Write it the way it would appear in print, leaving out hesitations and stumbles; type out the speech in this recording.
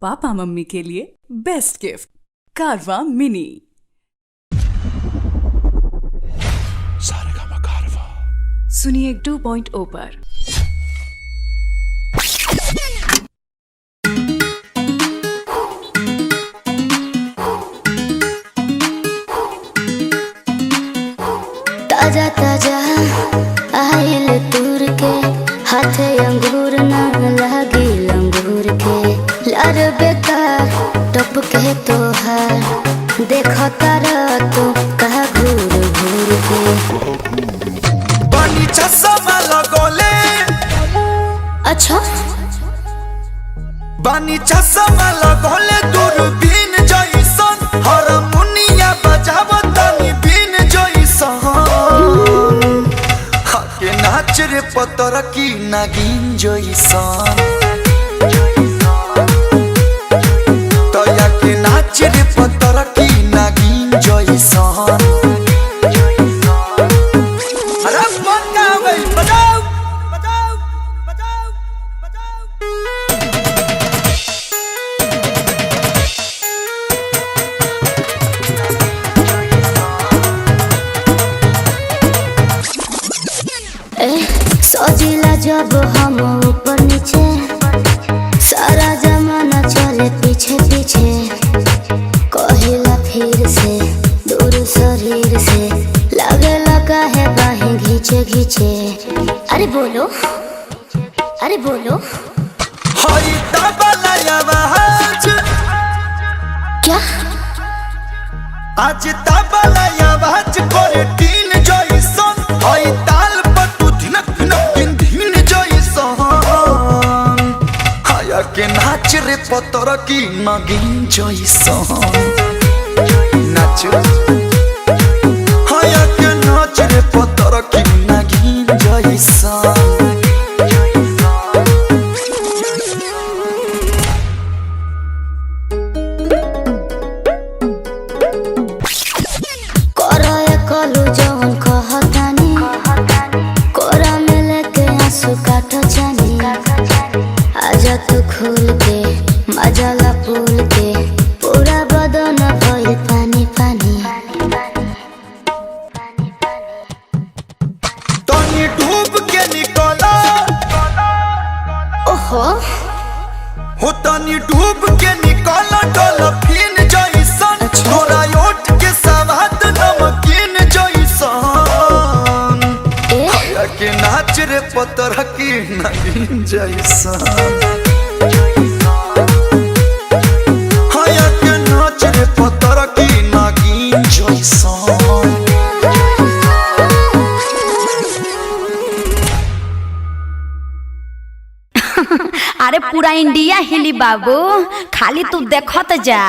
Papa mummy के लिए best gift कारवा मिनी। सारेगामा कारवा सुनिए 2.0 पर। ताजा ताजा आयल तूर के हाथे अंगूर ना लागी लंगूर के लार बेकार टप के तोहार देखो तारा तो कहा घूर घूर के बनी चश्मा लगोले। अच्छा बनी चश्मा लगोले दूरबीन जइसन हारमोनिया बजावतनी बीन जइसन हके नाच रे पतर की नागिन जइसन तया के नाच रे पतर की नागिन जइसन। अरे बजाओ बजाओ बजाओ बजाओ बजाओ। सजिला जब हम ऊपर नीचे सारा जमाना चले पीछे पीछे कहिला फिर से दूर शरीर से लगे लगा है बाहें घींचे घींचे। अरे बोलो अरे बोलो हरी तबला आवाज क्या आज तबला आवाज करे टीन जइसन हई ताल पर तू धिनक धिनक दिन दिन जइसन हाया के नाच रे पतर की नागिन जइसन नाच हाया के नाच रे पतर की नागिन जइसन। कलू जवन कहतानी कोरा में लेके आंसू काटो जानी आजा तू खुल के मजाला पुल के पूरा बदन भइल पानी पानी। तनी डूब के निकला ओहो हो तनी डूब के निकला डॉल्फिन जइसन तोरा ओठ के सवाद नमकीन जइसन के नाच रे पतर की नागिन जइसन हाया के नाच रे पतर की नागिन जइसन। अरे पूरा इंडिया हिली बाबू, खाली तू देखत जा।